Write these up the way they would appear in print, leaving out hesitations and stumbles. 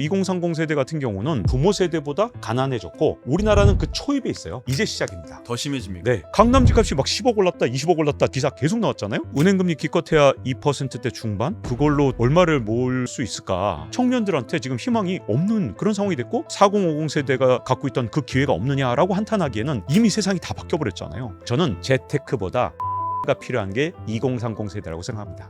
2030 세대 같은 경우는 부모 세대보다 가난해졌고 우리나라는 그 초입에 있어요. 이제 시작입니다. 더 심해집니까? 네, 강남 집값이 막 10억 올랐다 20억 올랐다 기사 계속 나왔잖아요. 은행금리 기껏해야 2%대 중반, 그걸로 얼마를 모을 수 있을까. 청년들한테 지금 희망이 없는 그런 상황이 됐고 4050 세대가 갖고 있던 그 기회가 없느냐라고 한탄하기에는 이미 세상이 다 바뀌어버렸잖아요. 저는 재테크보다 가 필요한 게 2030 세대라고 생각합니다.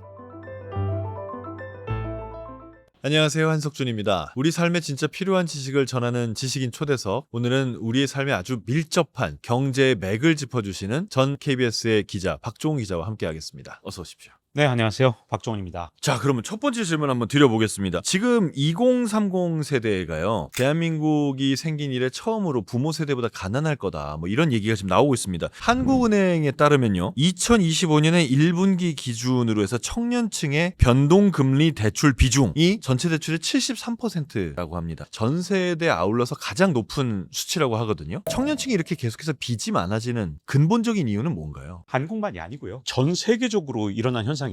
안녕하세요, 한석준입니다. 우리 삶에 진짜 필요한 지식을 전하는 지식인 초대석. 오늘은 우리의 삶에 아주 밀접한 경제의 맥을 짚어주시는 전 KBS의 기자 박종훈 기자와 함께하겠습니다. 어서 오십시오. 네, 안녕하세요. 박종훈입니다. 자, 그러면 첫 번째 질문 한번 드려보겠습니다. 지금 2030 세대가요, 대한민국이 생긴 이래 처음으로 부모 세대보다 가난할 거다, 뭐 이런 얘기가 지금 나오고 있습니다. 한국은행에 따르면요, 2025년에 1분기 기준으로 해서 청년층의 변동금리 대출 비중이 전체 대출의 73%라고 합니다. 전 세대에 아울러서 가장 높은 수치라고 하거든요. 청년층이 이렇게 계속해서 빚이 많아지는 근본적인 이유는 뭔가요? 한국만이 아니고요. 전 세계적으로 일어난 현상이라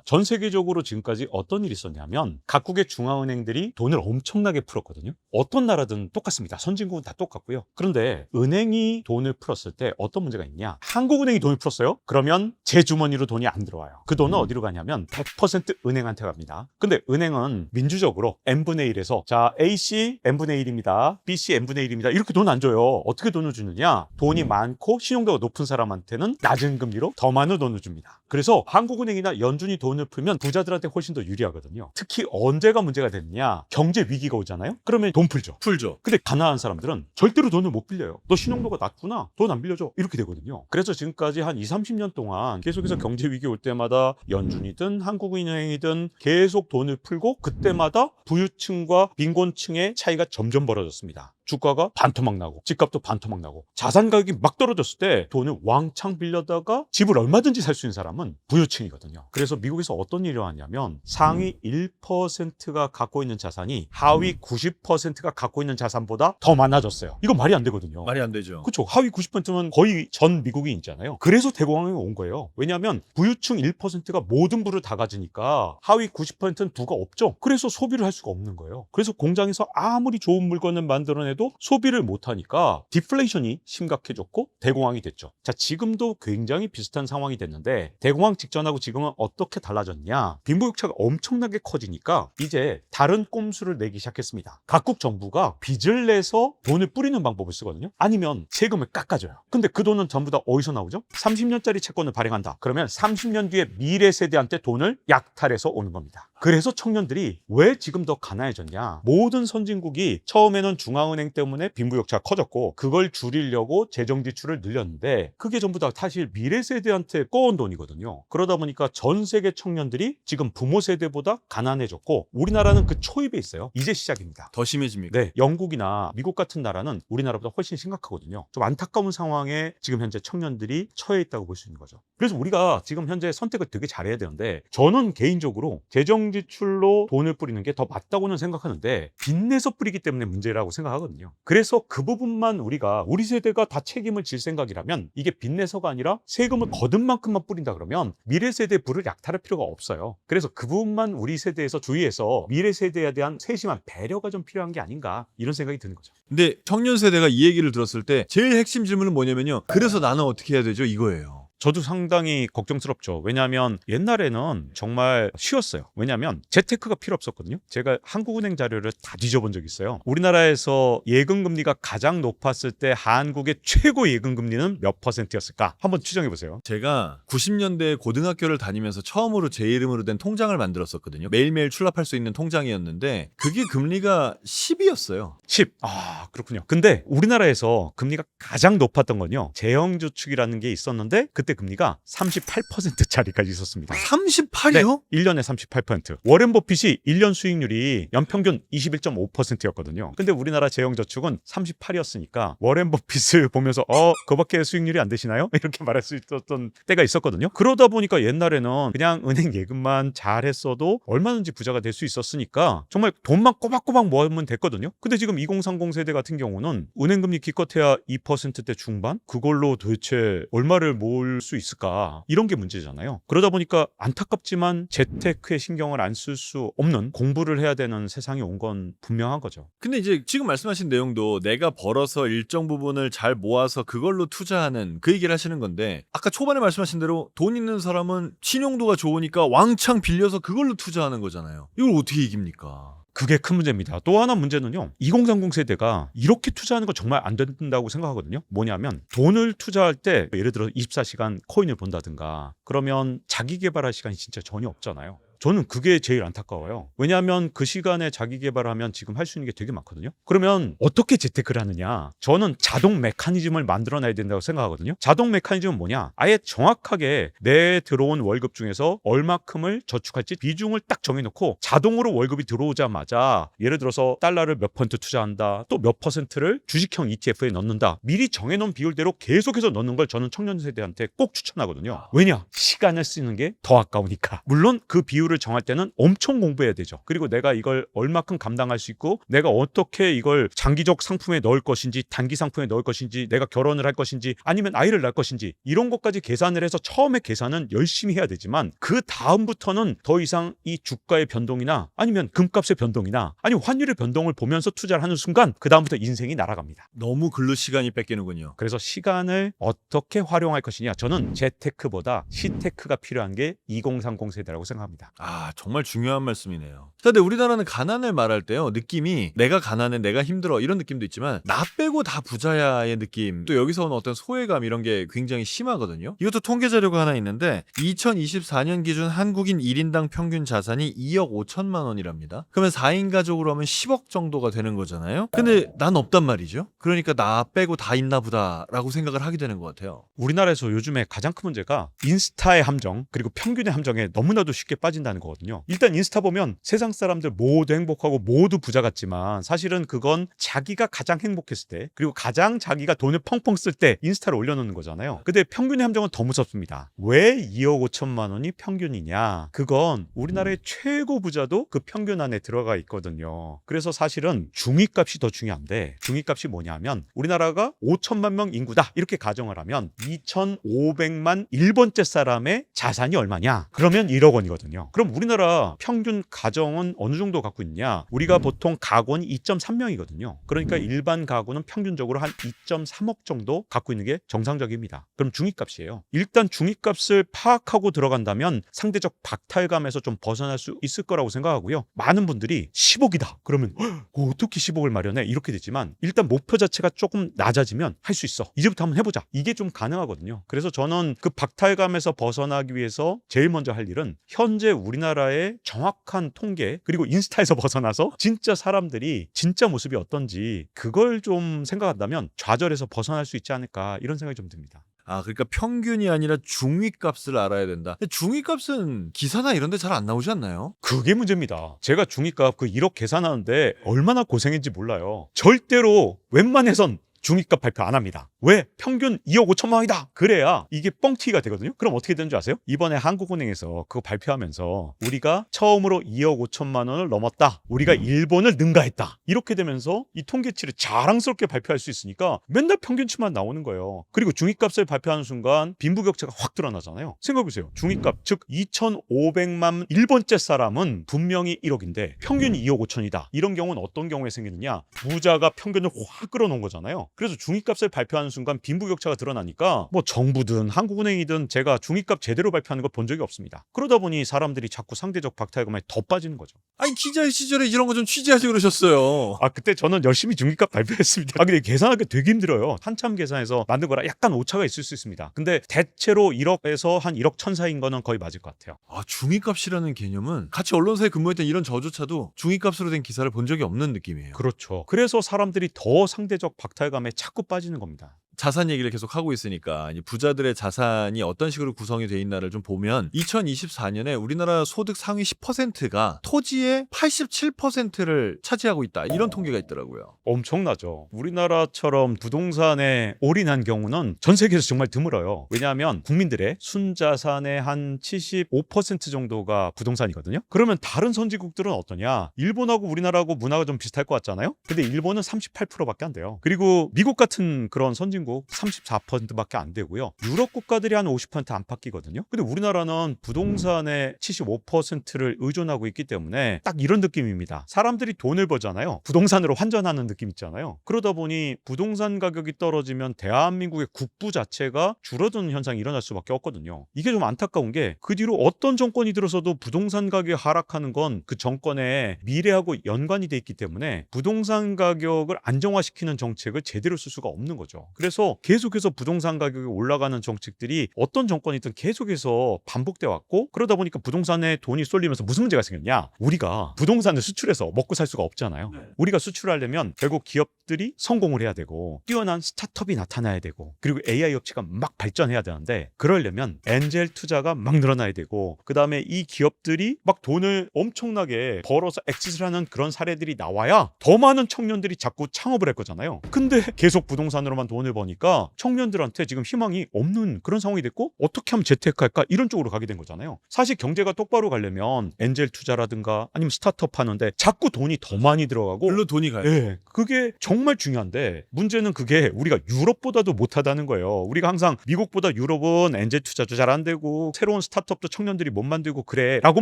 전 세계적으로 지금까지 어떤 일이 있었냐면 각국의 중앙은행들이 돈을 엄청나게 풀었거든요. 어떤 나라든 똑같습니다. 선진국은 다 똑같고요. 그런데 은행이 돈을 풀었을 때 어떤 문제가 있냐. 한국은행이 돈을 풀었어요. 그러면 제 주머니로 돈이 안 들어와요. 그 돈은 어디로 가냐면 100% 은행한테 갑니다. 근데 은행은 민주적으로 n분의 1에서 자 A씨 n분의 1입니다. B씨 n분의 1입니다. 이렇게 돈 안 줘요. 어떻게 돈을 주느냐. 돈이 많고 신용도가 높은 사람한테는 낮은 금리로 더 많은 돈을 줍니다. 그래서 한국은행이나 연준이 돈을 풀면 부자들한테 훨씬 더 유리하거든요. 특히 언제가 문제가 되느냐. 경제 위기가 오잖아요. 그러면 돈 풀죠. 근데 가난한 사람들은 절대로 돈을 못 빌려요. 너 신용도가 낮구나. 돈 안 빌려줘. 이렇게 되거든요. 그래서 지금까지 한 20, 30년 동안 계속해서 경제 위기 올 때마다 연준이든 한국은행이든 계속 돈을 풀고 그때마다 부유층과 빈곤층의 차이가 점점 벌어졌습니다. 주가가 반토막 나고 집값도 반토막 나고 자산 가격이 막 떨어졌을 때 돈을 왕창 빌려다가 집을 얼마든지 살 수 있는 사람은 부유층이거든요. 그래서 미국에서 어떤 일이 일어났냐면 상위 1%가 갖고 있는 자산이 하위 90%가 갖고 있는 자산보다 더 많아졌어요. 이건 말이 안 되거든요. 말이 안 되죠. 그렇죠. 하위 90%면 거의 전 미국이 있잖아요. 그래서 대공황이 온 거예요. 왜냐하면 부유층 1%가 모든 부를 다 가지니까 하위 90%는 부가 없죠. 그래서 소비를 할 수가 없는 거예요. 그래서 공장에서 아무리 좋은 물건을 만들어내도 소비를 못하니까 디플레이션이 심각해졌고 대공황이 됐죠. 자, 지금도 굉장히 비슷한 상황이 됐는데 대공황 직전하고 지금은 어떻게 달라졌냐. 빈부격차가 엄청나게 커지니까 이제 다른 꼼수를 내기 시작했습니다. 각국 정부가 빚을 내서 돈을 뿌리는 방법을 쓰거든요. 아니면 세금을 깎아줘요. 근데 그 돈은 전부 다 어디서 나오죠? 30년짜리 채권을 발행한다. 그러면 30년 뒤에 미래 세대한테 돈을 약탈해서 오는 겁니다. 그래서 청년들이 왜 지금 더 가난해졌냐. 모든 선진국이 처음에는 중앙은행 때문에 빈부격차가 커졌고 그걸 줄이려고 재정 지출을 늘렸는데 그게 전부 다 사실 미래 세대한테 꺼온 돈이거든요. 그러다 보니까 전 세계 청년들이 지금 부모 세대보다 가난해졌고 우리나라는 그 초입에 있어요. 이제 시작입니다. 더 심해집니까? 네, 영국이나 미국 같은 나라는 우리나라보다 훨씬 심각하거든요. 좀 안타까운 상황에 지금 현재 청년들이 처해 있다고 볼 수 있는 거죠. 그래서 우리가 지금 현재 선택을 되게 잘해야 되는데 저는 개인적으로 재정 지출로 돈을 뿌리는 게 더 맞다고는 생각하는데 빚내서 뿌리기 때문에 문제라고 생각하거든요. 그래서 그 부분만 우리 세대가 다 책임을 질 생각이라면 이게 빚내서가 아니라 세금을 거둔 만큼만 뿌린다 그러면 미래 세대의 부를 약탈할 필요가 없어요. 그래서 그 부분만 우리 세대에서 주의해서 미래 세대에 대한 세심한 배려가 좀 필요한 게 아닌가 이런 생각이 드는 거죠. 근데 청년 세대가 이 얘기를 들었을 때 제일 핵심 질문은 뭐냐면요, 그래서 나는 어떻게 해야 되죠? 이거예요. 저도 상당히 걱정스럽죠. 왜냐하면 옛날에는 정말 쉬웠어요. 왜냐하면 재테크가 필요 없었거든요. 제가 한국은행 자료를 다 뒤져본 적이 있어요. 우리나라에서 예금금리가 가장 높았을 때 한국의 최고 예금금리는 몇 %였을까? 한번 추정해보세요. 제가 90년대 고등학교를 다니면서 처음으로 제 이름으로 된 통장을 만들었었거든요. 매일매일 출납할 수 있는 통장이었는데 그게 금리가 10이었어요. 10. 아, 그렇군요. 근데 우리나라에서 금리가 가장 높았던 건요. 재형저축이라는 게 있었는데 그때 금리가 38%짜리까지 있었습니다. 38이요? 네, 1년에 38%. 워렌 버핏이 1년 수익률이 연평균 21.5%였거든요. 근데 우리나라 재형저축은 38이었으니까 워렌 버핏을 보면서 그밖에 수익률이 안 되시나요? 이렇게 말할 수 있었던 때가 있었거든요. 그러다 보니까 옛날에는 그냥 은행 예금만 잘했어도 얼마든지 부자가 될 수 있었으니까 정말 돈만 꼬박꼬박 모으면 됐거든요. 근데 지금 2030 세대 같은 경우는 은행금리 기껏해야 2%대 중반? 그걸로 도대체 얼마를 모을 수 있을까? 이런 게 문제잖아요. 그러다 보니까 안타깝지만 재테크에 신경을 안 쓸 수 없는 공부를 해야 되는 세상이 온 건 분명한 거죠. 근데 이제 지금 말씀하신 내용도 내가 벌어서 일정 부분을 잘 모아서 그걸로 투자하는 그 얘기를 하시는 건데, 아까 초반에 말씀하신 대로 돈 있는 사람은 신용도가 좋으니까 왕창 빌려서 그걸로 투자하는 거잖아요. 이걸 어떻게 이깁니까? 그게 큰 문제입니다. 또 하나 문제는요. 2030 세대가 이렇게 투자하는 거 정말 안 된다고 생각하거든요. 뭐냐면 돈을 투자할 때 예를 들어 24시간 코인을 본다든가 그러면 자기 개발할 시간이 진짜 전혀 없잖아요. 저는 그게 제일 안타까워요. 왜냐하면 그 시간에 자기 개발하면 지금 할 수 있는 게 되게 많거든요. 그러면 어떻게 재테크를 하느냐? 저는 자동 메커니즘을 만들어내야 된다고 생각하거든요. 자동 메커니즘은 뭐냐? 아예 정확하게 내 들어온 월급 중에서 얼마큼을 저축할지 비중을 딱 정해놓고 자동으로 월급이 들어오자마자 예를 들어서 달러를 몇 퍼센트 투자한다, 또 몇 퍼센트를 주식형 ETF에 넣는다, 미리 정해놓은 비율대로 계속해서 넣는 걸 저는 청년 세대한테 꼭 추천하거든요. 왜냐? 시간을 쓰는 게 더 아까우니까. 물론 그 비율을 정할 때는 엄청 공부해야 되죠. 그리고 내가 이걸 얼마큼 감당할 수 있고 내가 어떻게 이걸 장기적 상품에 넣을 것인지 단기 상품에 넣을 것인지 내가 결혼을 할 것인지 아니면 아이를 낳을 것인지 이런 것까지 계산을 해서 처음에 계산은 열심히 해야 되지만 그 다음부터는 더 이상 이 주가의 변동이나 아니면 금값의 변동이나 아니면 환율의 변동을 보면서 투자를 하는 순간 그 다음부터 인생이 날아갑니다. 너무 근로 시간이 뺏기는군요. 그래서 시간을 어떻게 활용할 것이냐, 저는 재테크보다 시테크가 필요한 게 2030 세대라고 생각합니다. 아, 정말 중요한 말씀이네요. 근데 우리나라는 가난을 말할 때요, 느낌이 내가 가난해, 내가 힘들어 이런 느낌도 있지만 나 빼고 다 부자야의 느낌, 또 여기서 오는 어떤 소외감 이런 게 굉장히 심하거든요. 이것도 통계 자료가 하나 있는데 2024년 기준 한국인 1인당 평균 자산이 2억 5천만 원이랍니다. 그러면 4인 가족으로 하면 10억 정도가 되는 거잖아요. 근데 난 없단 말이죠. 그러니까 나 빼고 다 있나 보다라고 생각을 하게 되는 것 같아요. 우리나라에서 요즘에 가장 큰 문제가 인스타의 함정 그리고 평균의 함정에 너무나도 쉽게 빠진다는 거거든요. 일단 인스타 보면 세상 사람들 모두 행복하고 모두 부자 같지만 사실은 그건 자기가 가장 행복했을 때 그리고 가장 자기가 돈을 펑펑 쓸 때 인스타를 올려놓는 거잖아요. 근데 평균의 함정은 더 무섭습니다. 왜 2억 5천만 원이 평균이냐? 그건 우리나라의 최고 부자도 그 평균 안에 들어가 있거든요. 그래서 사실은 중위값이 더 중요한데 중위값이 뭐냐면 우리나라가 5천만 명 인구다 이렇게 가정을 하면 2,500만 1번째 사람의 자산이 얼마냐? 그러면 1억 원이거든요. 그럼 우리나라 평균 가정은 어느 정도 갖고 있냐? 우리가 보통 가구는 2.3명이거든요. 그러니까 일반 가구는 평균적으로 한 2.3억 정도 갖고 있는 게 정상적입니다. 그럼 중위값이에요. 일단 중위값을 파악하고 들어간다면 상대적 박탈감에서 좀 벗어날 수 있을 거라고 생각하고요. 많은 분들이 10억이다. 그러면 어떻게 10억을 마련해? 이렇게 되지만 일단 목표 자체가 조금 낮아지면 할 수 있어. 이제부터 한번 해보자. 이게 좀 가능하거든요. 그래서 저는 그 박탈감에서 벗어나기 위해서 제일 먼저 할 일은 현재 우리나라의 정확한 통계 그리고 인스타에서 벗어나서 진짜 사람들이 진짜 모습이 어떤지 그걸 좀 생각한다면 좌절에서 벗어날 수 있지 않을까 이런 생각이 좀 듭니다. 아, 그러니까 평균이 아니라 중위값을 알아야 된다. 근데 중위값은 기사나 이런 데 잘 안 나오지 않나요? 그게 문제입니다. 제가 중위값 그 1억 계산하는데 얼마나 고생했는지 몰라요. 절대로 웬만해선 중위값 발표 안 합니다. 왜? 평균 2억 5천만 원이다. 그래야 이게 뻥튀기가 되거든요. 그럼 어떻게 되는 줄 아세요? 이번에 한국은행에서 그거 발표하면서 우리가 처음으로 2억 5천만 원을 넘었다. 우리가 일본을 능가했다. 이렇게 되면서 이 통계치를 자랑스럽게 발표할 수 있으니까 맨날 평균치만 나오는 거예요. 그리고 중위값을 발표하는 순간 빈부격차가 확 드러나잖아요. 생각해보세요. 중위값 즉 2,500만 1번째 사람은 분명히 1억인데 평균이 2억 5천이다. 이런 경우는 어떤 경우에 생기느냐? 부자가 평균을 확 끌어놓은 거잖아요. 그래서 중위값을 발표하는 순간 빈부격차가 드러나니까 뭐 정부든 한국은행이든 제가 중위값 제대로 발표하는 걸 본 적이 없습니다. 그러다 보니 사람들이 자꾸 상대적 박탈감에 더 빠지는 거죠. 아니, 기자 시절에 이런 거 좀 취재하지 그러셨어요. 그때 저는 열심히 중위값 발표했습니다. 근데 계산하기 되게 힘들어요. 한참 계산해서 만든 거라 약간 오차가 있을 수 있습니다. 근데 대체로 1억에서 한 1억 천 사이인 거는 거의 맞을 것 같아요. 중위값이라는 개념은 같이 언론사에 근무했던 이런 저조차도 중위값으로 된 기사를 본 적이 없는 느낌이에요. 그렇죠. 그래서 사람들이 더 상대적 박탈감에 자꾸 빠지는 겁니다. 자산 얘기를 계속 하고 있으니까 이제 부자들의 자산이 어떤 식으로 구성이 돼 있나를 좀 보면 2024년에 우리나라 소득 상위 10%가 토지의 87%를 차지하고 있다. 이런 통계가 있더라고요. 엄청나죠. 우리나라처럼 부동산에 올인한 경우는 전 세계에서 정말 드물어요. 왜냐하면 국민들의 순자산의 한 75% 정도가 부동산이거든요. 그러면 다른 선진국들은 어떠냐? 일본하고 우리나라하고 문화가 좀 비슷할 것 같잖아요. 근데 일본은 38%밖에 안 돼요. 그리고 미국 같은 그런 선진국은 선진국 34%밖에 안 되고요. 유럽 국가들이 한 50% 안팎이거든요. 근데 우리나라는 부동산의 75%를 의존하고 있기 때문에 딱 이런 느낌입니다. 사람들이 돈을 버잖아요. 부동산으로 환전하는 느낌 있잖아요. 그러다 보니 부동산 가격이 떨어지면 대한민국의 국부 자체가 줄어드는 현상이 일어날 수밖에 없거든요. 이게 좀 안타까운 게 그 뒤로 어떤 정권이 들어서도 부동산 가격이 하락하는 건 그 정권의 미래하고 연관이 돼 있기 때문에 부동산 가격을 안정화시키는 정책을 제대로 쓸 수가 없는 거죠. 그래서 계속해서 부동산 가격이 올라가는 정책들이 어떤 정권이든 계속해서 반복돼 왔고, 그러다 보니까 부동산에 돈이 쏠리면서 무슨 문제가 생겼냐? 우리가 부동산을 수출해서 먹고 살 수가 없잖아요. 우리가 수출하려면 결국 기업들이 성공을 해야 되고 뛰어난 스타트업이 나타나야 되고 그리고 AI 업체가 막 발전해야 되는데, 그러려면 엔젤 투자가 막 늘어나야 되고 그 다음에 이 기업들이 막 돈을 엄청나게 벌어서 엑짓을 하는 그런 사례들이 나와야 더 많은 청년들이 자꾸 창업을 할 거잖아요. 근데 계속 부동산으로만 돈을 버니까 청년들한테 지금 희망이 없는 그런 상황이 됐고, 어떻게 하면 재테크할까 이런 쪽으로 가게 된 거잖아요. 사실 경제가 똑바로 가려면 엔젤 투자라든가 아니면 스타트업 하는데 자꾸 돈이 더 많이 들어가고, 별로 돈이 가요. 예, 그게 정말 중요한데 문제는 그게 우리가 유럽보다도 못하다는 거예요. 우리가 항상 미국보다 유럽은 엔젤 투자도 잘 안 되고 새로운 스타트업도 청년들이 못 만들고 그래 라고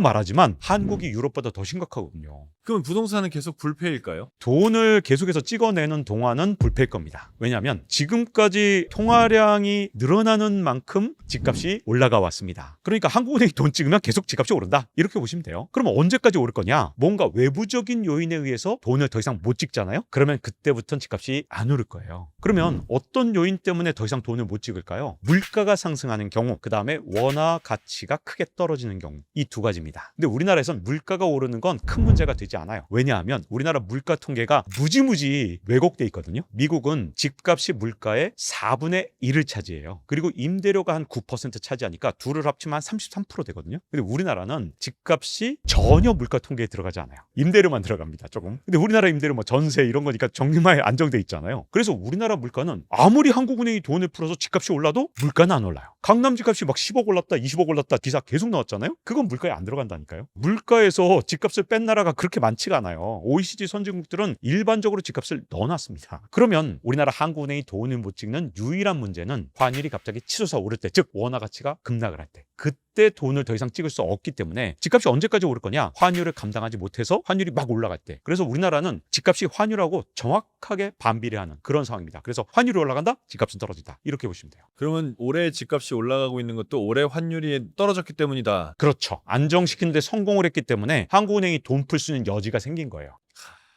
말하지만 한국이 유럽보다 더 심각하거든요. 그럼 부동산은 계속 불패일까요? 돈을 계속해서 찍어내는 동안은 불패일 겁니다. 왜냐하면 지금까지 통화량이 늘어나는 만큼 집값이 올라가 왔습니다. 그러니까 한국은행이 돈 찍으면 계속 집값이 오른다, 이렇게 보시면 돼요. 그러면 언제까지 오를 거냐? 뭔가 외부적인 요인에 의해서 돈을 더 이상 못 찍잖아요. 그러면 그때부터는 집값이 안 오를 거예요. 그러면 어떤 요인 때문에 더 이상 돈을 못 찍을까요? 물가가 상승하는 경우, 그 다음에 원화 가치가 크게 떨어지는 경우, 이 두 가지입니다. 근데 우리나라에선 물가가 오르는 건 큰 문제가 되지 않아요. 왜냐하면 우리나라 물가 통계가 무지무지 왜곡돼 있거든요. 미국은 집값이 물가의 4분의 1을 차지해요. 그리고 임대료가 한 9% 차지하니까 둘을 합치면 한 33% 되거든요. 근데 우리나라는 집값이 전혀 물가 통계에 들어가지 않아요. 임대료만 들어갑니다, 조금. 근데 우리나라 임대료 뭐 전세 이런 거니까 정리만 안정돼 있잖아요. 그래서 우리나라 물가는 아무리 한국은행이 돈을 풀어서 집값이 올라도 물가는 안 올라요. 강남 집값이 막 10억 올랐다 20억 올랐다 기사 계속 나왔잖아요. 그건 물가에 안 들어간다니까요. 물가에서 집값을 뺀 나라가 그렇게 많지가 않아요. OECD 선진국들은 일반적으로 집값을 넣어놨습니다. 그러면 우리나라 한국은행이 돈을 못 찍는 유일한 문제는 환율이 갑자기 치솟아 오를 때, 즉 원화 가치가 급락을 할 때, 그때 돈을 더 이상 찍을 수 없기 때문에 집값이 언제까지 오를 거냐? 환율을 감당하지 못해서 환율이 막 올라갈 때. 그래서 우리나라는 집값이 환율하고 정확하게 반비례하는 그런 상황입니다. 그래서 환율이 올라간다, 집값은 떨어진다, 이렇게 보시면 돼요. 그러면 올해 집값이 올라가고 있는 것도 올해 환율이 떨어졌기 때문이다. 그렇죠. 안정시키는 데 성공을 했기 때문에 한국은행이 돈 풀 수 있는 여지가 생긴 거예요.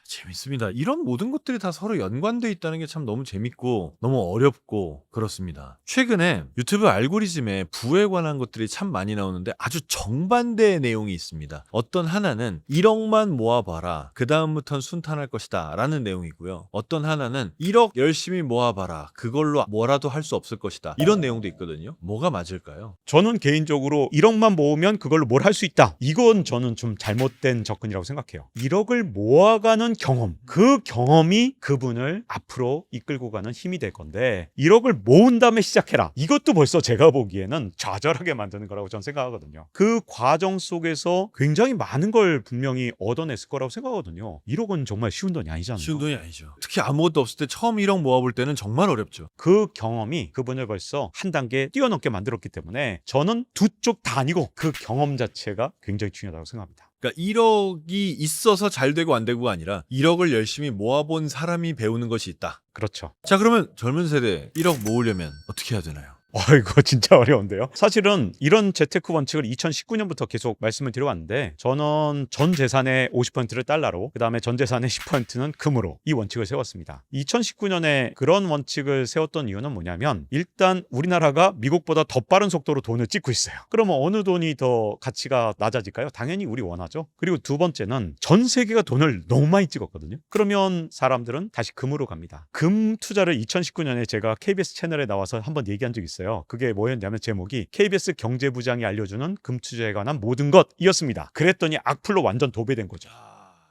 재밌습니다. 이런 모든 것들이 다 서로 연관돼 있다는 게 참 너무 재밌고 너무 어렵고 그렇습니다. 최근에 유튜브 알고리즘에 부에 관한 것들이 참 많이 나오는데 아주 정반대의 내용이 있습니다. 어떤 하나는 1억만 모아봐라, 그 다음부터는 순탄할 것이다 라는 내용이고요. 어떤 하나는 1억 열심히 모아봐라, 그걸로 뭐라도 할 수 없을 것이다, 이런 내용도 있거든요. 뭐가 맞을까요? 저는 개인적으로 1억만 모으면 그걸로 뭘 할 수 있다, 이건 저는 좀 잘못된 접근이라고 생각해요. 1억을 모아가는 경험, 그 경험이 그분을 앞으로 이끌고 가는 힘이 될 건데 1억을 모은 다음에 시작해라, 이것도 벌써 제가 보기에는 좌절하게 만드는 거라고 저는 생각하거든요. 그 과정 속에서 굉장히 많은 걸 분명히 얻어냈을 거라고 생각하거든요. 1억은 정말 쉬운 돈이 아니잖아요. 쉬운 돈이 아니죠. 특히 아무것도 없을 때 처음 1억 모아볼 때는 정말 어렵죠. 그 경험이 그분을 벌써 한 단계 뛰어넘게 만들었기 때문에 저는 두 쪽 다 아니고 그 경험 자체가 굉장히 중요하다고 생각합니다. 그러니까 1억이 있어서 잘 되고 안 되고가 아니라 1억을 열심히 모아본 사람이 배우는 것이 있다. 그렇죠. 자, 그러면 젊은 세대 1억 모으려면 어떻게 해야 되나요? 이거 진짜 어려운데요. 사실은 이런 재테크 원칙을 2019년부터 계속 말씀을 드려왔는데, 저는 전 재산의 50%를 달러로, 그 다음에 전 재산의 10%는 금으로 이 원칙을 세웠습니다. 2019년에 그런 원칙을 세웠던 이유는 뭐냐면, 일단 우리나라가 미국보다 더 빠른 속도로 돈을 찍고 있어요. 그러면 어느 돈이 더 가치가 낮아질까요? 당연히 우리 원화죠. 그리고 두 번째는 전 세계가 돈을 너무 많이 찍었거든요. 그러면 사람들은 다시 금으로 갑니다. 금 투자를 2019년에 제가 KBS 채널에 나와서 한번 얘기한 적이 있어요. 그게 뭐였냐면 제목이 KBS 경제부장이 알려주는 금 투자에 관한 모든 것이었습니다. 그랬더니 악플로 완전 도배된 거죠.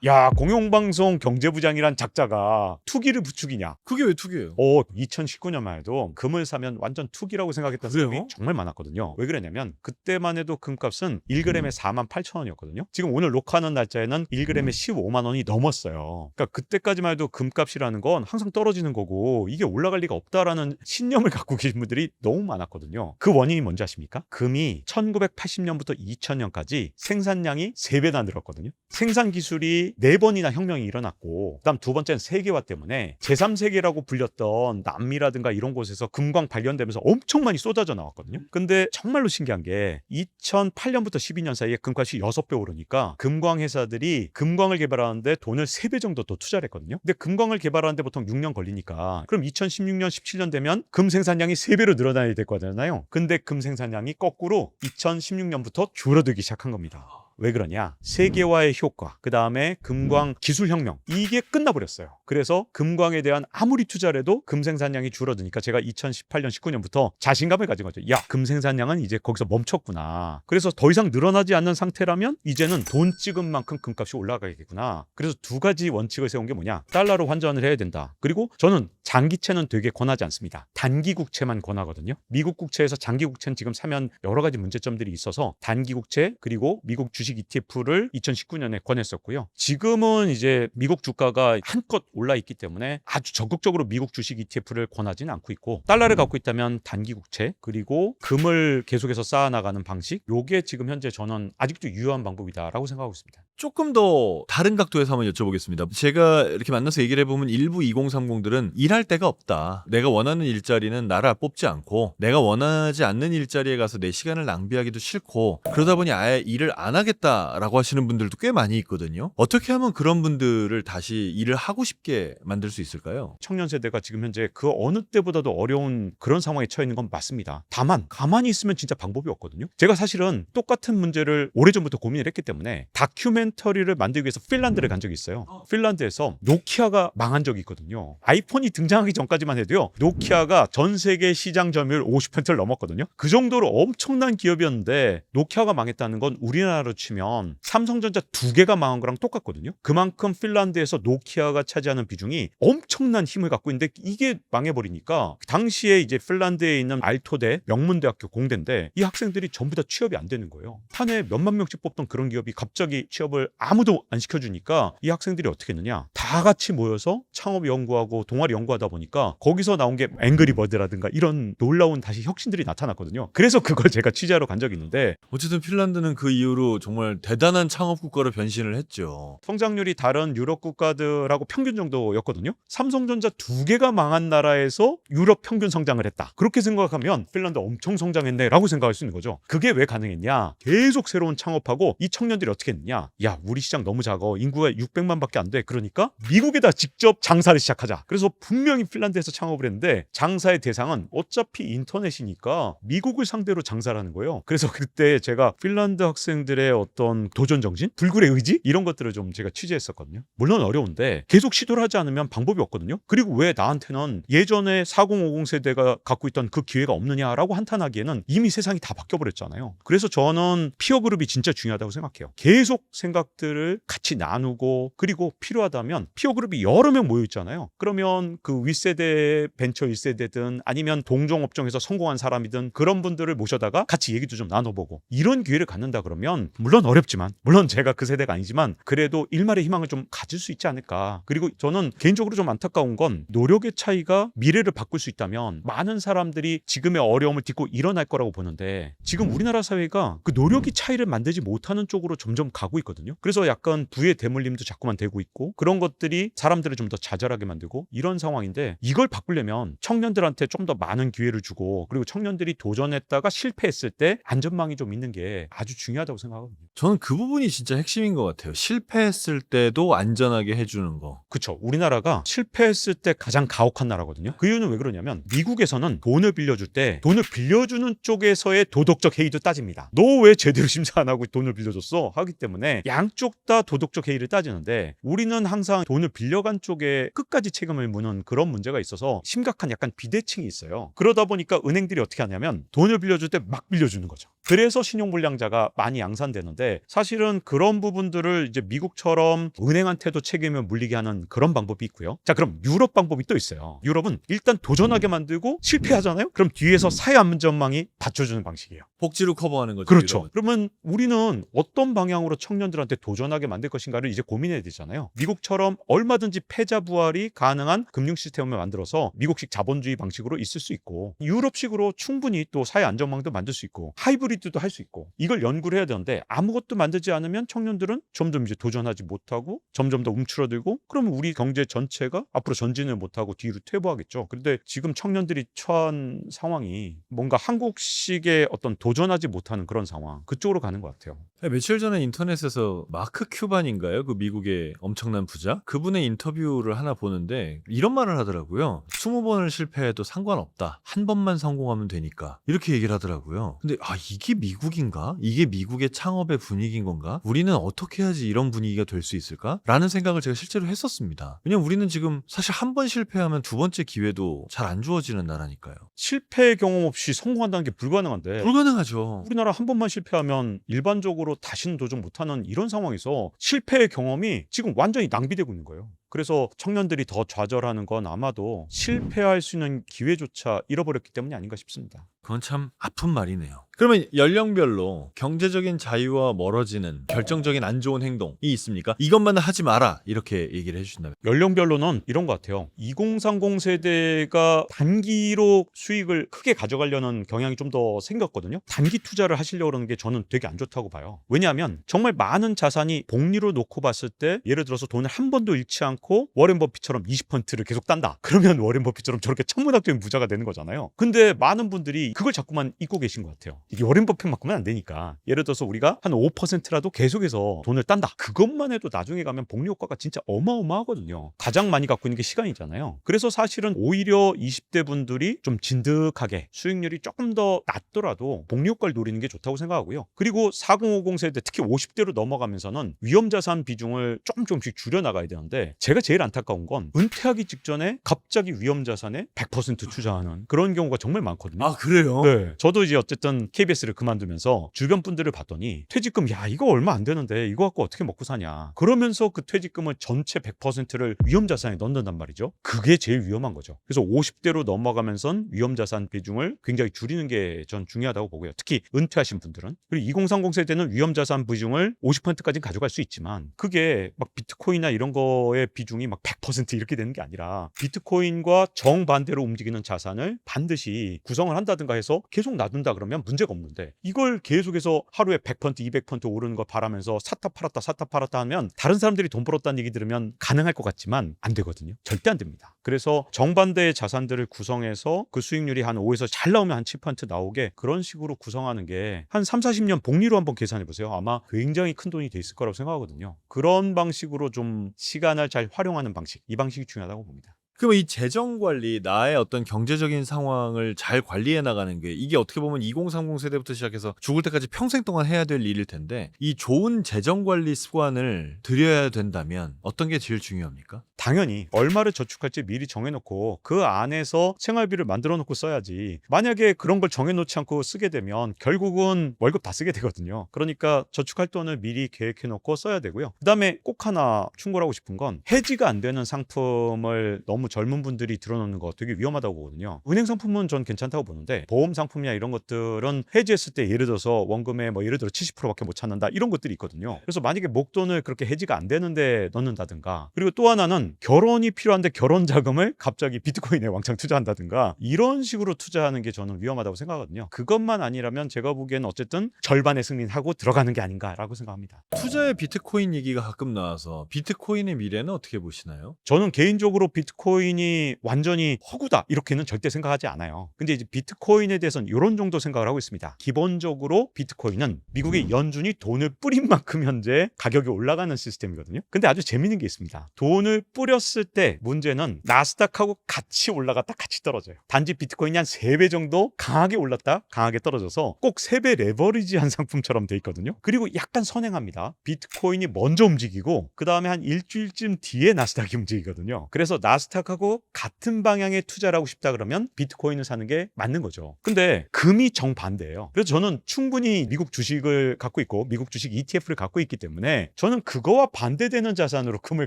야, 공영방송 경제부장이란 작자가 투기를 부추기냐? 그게 왜 투기예요? 2019년만 해도 금을 사면 완전 투기라고 생각했던 그래요? 사람이 정말 많았거든요. 왜 그러냐면 그때만 해도 금값은 1g에 48,000원이었거든요. 지금 오늘 녹화하는 날짜에는 1g에 15만 원이 넘었어요. 그러니까 그때까지만 해도 금값이라는 건 항상 떨어지는 거고 이게 올라갈 리가 없다라는 신념을 갖고 계신 분들이 너무 많았거든요. 그 원인이 뭔지 아십니까? 금이 1980년부터 2000년까지 생산량이 3배나 늘었거든요. 생산 기술이 4번이나 혁명이 일어났고 그다음 두 번째는 세계화 때문에 제3세계라고 불렸던 남미라든가 이런 곳에서 금광 발견되면서 엄청 많이 쏟아져 나왔거든요. 근데 정말로 신기한 게 2008년부터 12년 사이에 금값이 6배 오르니까 금광 회사들이 금광을 개발하는데 돈을 3배 정도 더 투자를 했거든요. 근데 금광을 개발하는데 보통 6년 걸리니까 그럼 2016년 17년 되면 금 생산량이 3배로 늘어나야 될 거잖아요. 근데 금 생산량이 거꾸로 2016년부터 줄어들기 시작한 겁니다. 왜 그러냐? 세계화의 효과, 그 다음에 금광 기술혁명, 이게 끝나버렸어요. 그래서 금광에 대한 아무리 투자를 해도 금 생산량이 줄어드니까 제가 2018년, 19년부터 자신감을 가진 거죠. 야, 금 생산량은 이제 거기서 멈췄구나. 그래서 더 이상 늘어나지 않는 상태라면 이제는 돈 찍은 만큼 금값이 올라가겠구나. 그래서 두 가지 원칙을 세운 게 뭐냐? 달러로 환전을 해야 된다. 그리고 저는 장기채는 되게 권하지 않습니다. 단기 국채만 권하거든요. 미국 국채에서 장기 국채는 지금 사면 여러 가지 문제점들이 있어서 단기 국채 그리고 미국 주식 ETF를 2019년에 권했었고요. 지금은 이제 미국 주가가 한껏 올라 있기 때문에 아주 적극적으로 미국 주식 ETF를 권하지는 않고 있고 달러를 갖고 있다면 단기 국채 그리고 금을 계속해서 쌓아나가는 방식, 요게 지금 현재 저는 아직도 유효한 방법이다라고 생각하고 있습니다. 조금 더 다른 각도에서 한번 여쭤보겠습니다. 제가 이렇게 만나서 얘기를 해보면 일부 2030들은 일할 데가 없다. 내가 원하는 일자리는 나를 뽑지 않고 내가 원하지 않는 일자리에 가서 내 시간을 낭비하기도 싫고 그러다 보니 아예 일을 안 하겠다라고 하시는 분들도 꽤 많이 있거든요. 어떻게 하면 그런 분들을 다시 일을 하고 싶게 만들 수 있을까요? 청년 세대가 지금 현재 그 어느 때보다도 어려운 그런 상황에 처해 있는 건 맞습니다. 다만 가만히 있으면 진짜 방법이 없거든요. 제가 사실은 똑같은 문제를 오래전부터 고민을 했기 때문에 다큐멘터리를 만들기 위해서 핀란드를 간 적이 있어요. 핀란드에서 노키아가 망한 적이 있거든요. 아이폰이 등장하기 전까지만 해도요. 노키아가 전 세계 시장 점유율 50%를 넘었거든요. 그 정도로 엄청난 기업이었는데 노키아가 망했다는 건 우리나라로 치면 삼성전자 2개가 망한 거랑 똑같거든요. 그만큼 핀란드에서 노키아가 차지하는 비중이 엄청난 힘을 갖고 있는데 이게 망해버리니까 당시에 이제 핀란드에 있는 알토대 명문대학교 공대인데 이 학생들이 전부 다 취업이 안 되는 거예요. 한 해 몇만 명씩 뽑던 그런 기업이 갑자기 취업을 아무도 안 시켜주니까 이 학생들이 어떻게 했느냐, 다 같이 모여서 창업 연구하고 동아리 연구하다 보니까 거기서 나온 게 앵그리버드라든가 이런 놀라운 다시 혁신들이 나타났거든요. 그래서 그걸 제가 취재하러 간 적이 있는데 어쨌든 핀란드는 그 이후로 정말 대단한 창업 국가로 변신을 했죠. 성장률이 다른 유럽 국가들하고 평균 정도였거든요. 삼성전자 2개가 망한 나라에서 유럽 평균 성장을 했다. 그렇게 생각하면 핀란드 엄청 성장했네 라고 생각할 수 있는 거죠. 그게 왜 가능했냐? 계속 새로운 창업하고 이 청년들이 어떻게 했느냐? 야, 우리 시장 너무 작아. 인구가 600만 밖에 안 돼. 그러니까 미국에다 직접 장사를 시작하자. 그래서 분명히 핀란드에서 창업을 했는데 장사의 대상은 어차피 인터넷이니까 미국을 상대로 장사를 하는 거예요. 그래서 그때 제가 핀란드 학생들의 어떤 도전 정신, 불굴의 의지 이런 것들을 좀 제가 취재했었거든요. 물론 어려운데 계속 시도를 하지 않으면 방법이 없거든요. 그리고 왜 나한테는 예전에 4050 세대가 갖고 있던 그 기회가 없느냐라고 한탄하기에는 이미 세상이 다 바뀌어버렸잖아요. 그래서 저는 피어 그룹이 진짜 중요하다고 생각해요. 계속 생각들을 같이 나누고 그리고 필요하다면 피어 그룹이 여러 명 모여 있잖아요. 그러면 그 윗세대 벤처 1세대든 아니면 동종업종에서 성공한 사람이든 그런 분들을 모셔다가 같이 얘기도 좀 나눠보고 이런 기회를 갖는다 그러면 물론 어렵지만 물론 제가 그 세대가 아니지만 그래도 일말의 희망을 좀 가질 수 있지 않을까. 그리고 저는 개인적으로 좀 안타까운 건 노력의 차이가 미래를 바꿀 수 있다면 많은 사람들이 지금의 어려움을 딛고 일어날 거라고 보는데 지금 우리나라 사회가 그 노력의 차이를 만들지 못하는 쪽으로 점점 가고 있거든요. 그래서 약간 부의 대물림도 자꾸만 되고 있고 그런 것들이 사람들을 좀 더 좌절하게 만들고 이런 상황인데 이걸 바꾸려면 청년들한테 좀 더 많은 기회를 주고 그리고 청년들이 도전했다가 실패했을 때 안전망이 좀 있는 게 아주 중요하다고 생각합니다. 저는 그 부분이 진짜 핵심인 것 같아요. 실패했을 때도 안전하게 해주는 거. 그렇죠. 우리나라가 실패했을 때 가장 가혹한 나라거든요. 그 이유는 왜 그러냐면 미국에서는 돈을 빌려줄 때 돈을 빌려주는 쪽에서의 도덕적 해이도 따집니다. 너 왜 제대로 심사 안 하고 돈을 빌려줬어? 하기 때문에 양쪽 다 도덕적 해이를 따지는데 우리는 항상 돈을 빌려간 쪽에 끝까지 책임을 묻는 그런 문제가 있어서 심각한 약간 비대칭이 있어요. 그러다 보니까 은행들이 어떻게 하냐면 돈을 빌려줄 때 막 빌려주는 거죠. 그래서 신용불량자가 많이 양산되는데 사실은 그런 부분들을 이제 미국처럼 은행한테도 책임을 물리게 하는 그런 방법이 있고요. 자, 그럼 유럽 방법이 또 있어요. 유럽은 일단 도전하게 만들고 실패하잖아요. 그럼 뒤에서 사회안전망이 받쳐주는 방식이에요. 복지로 커버하는 거죠. 그렇죠. 유럽은. 그러면 우리는 어떤 방향으로 청년들한테 도전하게 만들 것인가를 이제 고민해야 되잖아요. 미국처럼 얼마든지 패자 부활이 가능한 금융 시스템을 만들어서 미국식 자본주의 방식으로 있을 수 있고 유럽식으로 충분히 또 사회 안전망도 만들 수 있고 하이브리드도 할 수 있고 이걸 연구를 해야 되는데 아무것도 만들지 않으면 청년들은 점점 이제 도전하지 못하고 점점 더 움츠러들고 그러면 우리 경제 전체가 앞으로 전진을 못하고 뒤로 퇴보하겠죠. 그런데 지금 청년들이 처한 상황이 뭔가 한국식의 어떤 도전하지 못하는 그런 상황 그쪽으로 가는 것 같아요. 며칠 전에 인터넷에서 마크 큐반인가요? 그 미국의 엄청난 부자? 그분의 인터뷰를 하나 보는데 이런 말을 하더라고요. 20번을 실패해도 상관없다. 한 번만 성공하면 되니까. 이렇게 얘기를 하더라고요. 근데 이게 미국인가? 이게 미국의 창업의 분위기인 건가? 우리는 어떻게 해야지 이런 분위기가 될 수 있을까? 라는 생각을 제가 실제로 했었습니다. 왜냐면 우리는 지금 사실 한 번 실패하면 두 번째 기회도 잘 안 주어지는 나라니까요. 실패 경험 없이 성공한다는 게 불가능한데 불가능하죠. 우리나라 한 번만 실패하면 일반적으로 다시는 도전 못하는 이런 상황에서 실패의 경험이 지금 완전히 낭비되고 있는 거예요. 그래서 청년들이 더 좌절하는 건 아마도 실패할 수 있는 기회조차 잃어버렸기 때문이 아닌가 싶습니다. 그건 참 아픈 말이네요. 그러면 연령별로 경제적인 자유와 멀어지는 결정적인 안 좋은 행동이 있습니까? 이것만은 하지 마라 이렇게 얘기를 해주신다면. 연령별로는 이런 것 같아요. 2030 세대가 단기로 수익을 크게 가져가려는 경향이 좀 더 생겼거든요. 단기 투자를 하시려고 하는 게 저는 되게 안 좋다고 봐요. 왜냐하면 정말 많은 자산이 복리로 놓고 봤을 때 예를 들어서 돈을 한 번도 잃지 않고 워렌 버핏처럼 20%를 계속 딴다. 그러면 워렌 버핏처럼 저렇게 천문학적인 부자가 되는 거잖아요. 근데 많은 분들이 그걸 자꾸만 잊고 계신 것 같아요. 이게 워렌 버핏만큼은 안 되니까 예를 들어서 우리가 한 5%라도 계속해서 돈을 딴다. 그것만 해도 나중에 가면 복리 효과가 진짜 어마어마하거든요. 가장 많이 갖고 있는 게 시간이잖아요. 그래서 사실은 오히려 20대 분들이 좀 진득하게 수익률이 조금 더 낮더라도 복리 효과를 노리는 게 좋다고 생각하고요. 그리고 4050 세대 특히 50대로 넘어가면서는 위험자산 비중을 조금씩 줄여나가야 되는데 제가 제일 안타까운 건 은퇴하기 직전에 갑자기 위험자산에 100% 투자하는 그런 경우가 정말 많거든요. 아 그래요? 네. 저도 이제 어쨌든 KBS를 그만두면서 주변 분들을 봤더니 퇴직금 이거 얼마 안 되는데 이거 갖고 어떻게 먹고 사냐. 그러면서 그 퇴직금을 전체 100%를 위험자산에 넣는단 말이죠. 그게 제일 위험한 거죠. 그래서 50대로 넘어가면선 위험자산 비중을 굉장히 줄이는 게 전 중요하다고 보고요. 특히 은퇴하신 분들은. 그리고 2030 세대는 위험자산 비중을 50%까지 가져갈 수 있지만 그게 막 비트코인이나 이런 거의 비중이 막 100% 이렇게 되는 게 아니라 비트코인과 정반대로 움직이는 자산을 반드시 구성을 한다든가 해서 계속 놔둔다 그러면 문제가 없는데 이걸 계속해서 하루에 100% 200% 오르는 거 바라면서 샀다 팔았다 하면 다른 사람들이 돈 벌었다는 얘기 들으면 가능할 것 같지만 안 되거든요. 절대 안 됩니다. 그래서 정반대의 자산들을 구성해서 그 수익률이 한 5에서 잘 나오면 한 7% 나오게 그런 식으로 구성하는 게 한 3, 40년 복리로 한번 계산해 보세요. 아마 굉장히 큰 돈이 돼 있을 거라고 생각하거든요. 그런 방식으로 좀 시간을 잘 활용하는 방식, 이 방식이 중요하다고 봅니다. 그럼 이 재정 관리, 나의 어떤 경제적인 상황을 잘 관리해 나가는 게 이게 어떻게 보면 2030 세대부터 시작해서 죽을 때까지 평생 동안 해야 될 일일 텐데 이 좋은 재정 관리 습관을 들여야 된다면 어떤 게 제일 중요합니까? 당연히 얼마를 저축할지 미리 정해놓고 그 안에서 생활비를 만들어 놓고 써야지 만약에 그런 걸 정해놓지 않고 쓰게 되면 결국은 월급 다 쓰게 되거든요. 그러니까 저축할 돈을 미리 계획해놓고 써야 되고요. 그 다음에 꼭 하나 충고하고 싶은 건 해지가 안 되는 상품을 너무 젊은 분들이 들어놓는 거 되게 위험하다고 보거든요. 은행 상품은 전 괜찮다고 보는데 보험 상품이나 이런 것들은 해지했을 때 예를 들어서 원금의 예를 들어 70%밖에 못 찾는다 이런 것들이 있거든요. 그래서 만약에 목돈을 그렇게 해지가 안 되는데 넣는다든가 그리고 또 하나는 결혼이 필요한데 결혼 자금을 갑자기 비트코인에 왕창 투자한다든가 이런 식으로 투자하는 게 저는 위험하다고 생각하거든요. 그것만 아니라면 제가 보기에는 어쨌든 절반의 승리는 하고 들어가는 게 아닌가라고 생각합니다. 투자의 비트코인 얘기가 가끔 나와서 비트코인의 미래는 어떻게 보시나요? 저는 개인적으로 비트코인이 완전히 허구다 이렇게는 절대 생각하지 않아요. 근데 이제 비트코인에 대해서는 이런 정도 생각을 하고 있습니다. 기본적으로 비트코인은 미국의 연준이 돈을 뿌린 만큼 현재 가격이 올라가는 시스템이거든요. 근데 아주 재밌는 게 있습니다. 돈을 뿌렸을 때 문제는 나스닥하고 같이 올라갔다 같이 떨어져요. 단지 비트코인이 한 3배 정도 강하게 올랐다 강하게 떨어져서 꼭 3배 레버리지한 상품처럼 돼 있거든요. 그리고 약간 선행합니다. 비트코인이 먼저 움직이고 그 다음에 한 일주일쯤 뒤에 나스닥이 움직이거든요. 그래서 나스닥 나스닥하고 같은 방향의 투자를 하고 싶다 그러면 비트코인을 사는 게 맞는 거죠. 근데 금이 정반대예요. 그래서 저는 충분히 미국 주식을 갖고 있고 미국 주식 ETF를 갖고 있기 때문에 저는 그거와 반대되는 자산으로 금을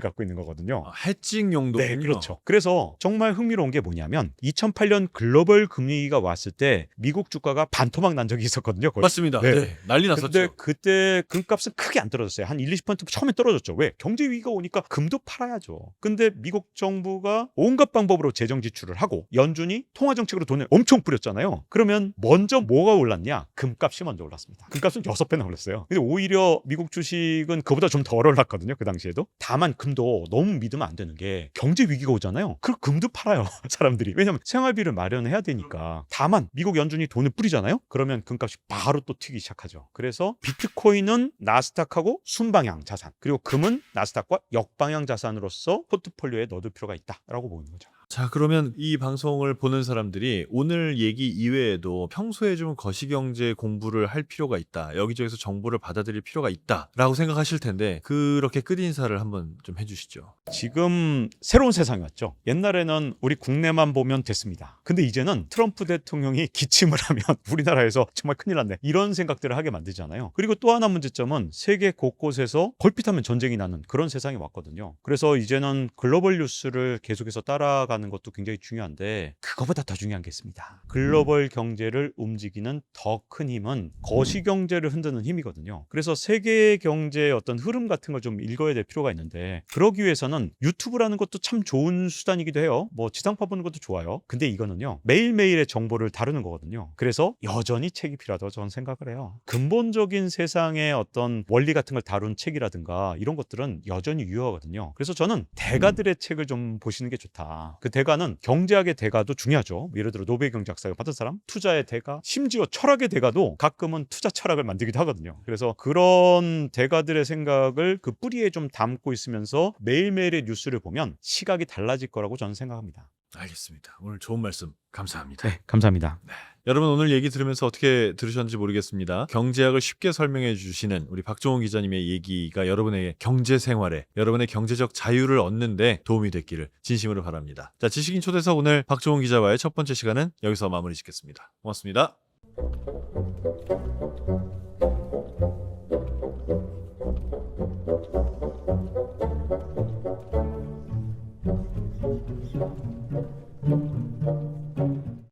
갖고 있는 거거든요. 해칭 용도군요. 네, 그렇죠. 그래서 정말 흥미로운 게 뭐냐면 2008년 글로벌 금리가 왔을 때 미국 주가가 반토막 난 적이 있었거든요. 거의. 맞습니다. 네. 네, 난리 근데 났었죠. 그때 금값은 크게 안 떨어졌어요. 한 1-20% 처음에 떨어졌죠. 왜? 경제 위기가 오니까 금도 팔아야죠. 근데 미국 정부가 온갖 방법으로 재정 지출을 하고 연준이 통화 정책으로 돈을 엄청 뿌렸잖아요. 그러면 먼저 뭐가 올랐냐? 금값이 먼저 올랐습니다. 금값은 6배나 올랐어요. 근데 오히려 미국 주식은 그보다 좀 덜 올랐거든요. 그 당시에도. 다만 금도 너무 믿으면 안 되는 게 경제 위기가 오잖아요. 그럼 금도 팔아요. 사람들이. 왜냐면 생활비를 마련해야 되니까. 다만 미국 연준이 돈을 뿌리잖아요. 그러면 금값이 바로 또 튀기 시작하죠. 그래서 비트코인은 나스닥하고 순방향 자산, 그리고 금은 나스닥과 역방향 자산으로서 포트폴리오에 넣어둘 필요가 있다라고 보는 거죠. 자, 그러면 이 방송을 보는 사람들이 오늘 얘기 이외에도 평소에 좀 거시경제 공부를 할 필요가 있다, 여기저기서 정보를 받아들일 필요가 있다라고 생각하실 텐데 그렇게 끝인사를 한번 좀 해주시죠. 지금 새로운 세상이 왔죠. 옛날에는 우리 국내만 보면 됐습니다. 근데 이제는 트럼프 대통령이 기침을 하면 우리나라에서 정말 큰일 났네, 이런 생각들을 하게 만들잖아요. 그리고 또 하나 문제점은 세계 곳곳에서 걸핏하면 전쟁이 나는 그런 세상이 왔거든요. 그래서 이제는 글로벌 뉴스를 계속해서 따라가는 것도 굉장히 중요한데 그거보다 더 중요한 게 있습니다. 글로벌 경제를 움직이는 더 큰 힘은 거시경제를 흔드는 힘이거든요. 그래서 세계 경제의 어떤 흐름 같은 걸 좀 읽어야 될 필요가 있는데 그러기 위해서는 유튜브라는 것도 참 좋은 수단이기도 해요. 뭐 지상파 보는 것도 좋아요. 근데 이거는요, 매일매일의 정보를 다루는 거거든요. 그래서 여전히 책이 필요하다고 저는 생각을 해요. 근본적인 세상의 어떤 원리 같은 걸 다룬 책이라든가 이런 것들은 여전히 유효하거든요. 그래서 저는 대가들의 책을 좀 보시는 게 좋다. 그 대가는 경제학의 대가도 중요하죠. 예를 들어 노벨 경제학상을 받은 사람, 투자의 대가, 심지어 철학의 대가도 가끔은 투자 철학을 만들기도 하거든요. 그래서 그런 대가들의 생각을 그 뿌리에 좀 담고 있으면서 매일매일의 뉴스를 보면 시각이 달라질 거라고 저는 생각합니다. 알겠습니다. 오늘 좋은 말씀 감사합니다. 네, 감사합니다. 여러분, 오늘 얘기 들으면서 어떻게 들으셨는지 모르겠습니다. 경제학을 쉽게 설명해 주시는 우리 박종훈 기자님의 얘기가 여러분의 경제 생활에, 여러분의 경제적 자유를 얻는데 도움이 됐기를 진심으로 바랍니다. 자, 지식인 초대석 오늘 박종훈 기자와의 첫 번째 시간은 여기서 마무리 짓겠습니다. 고맙습니다.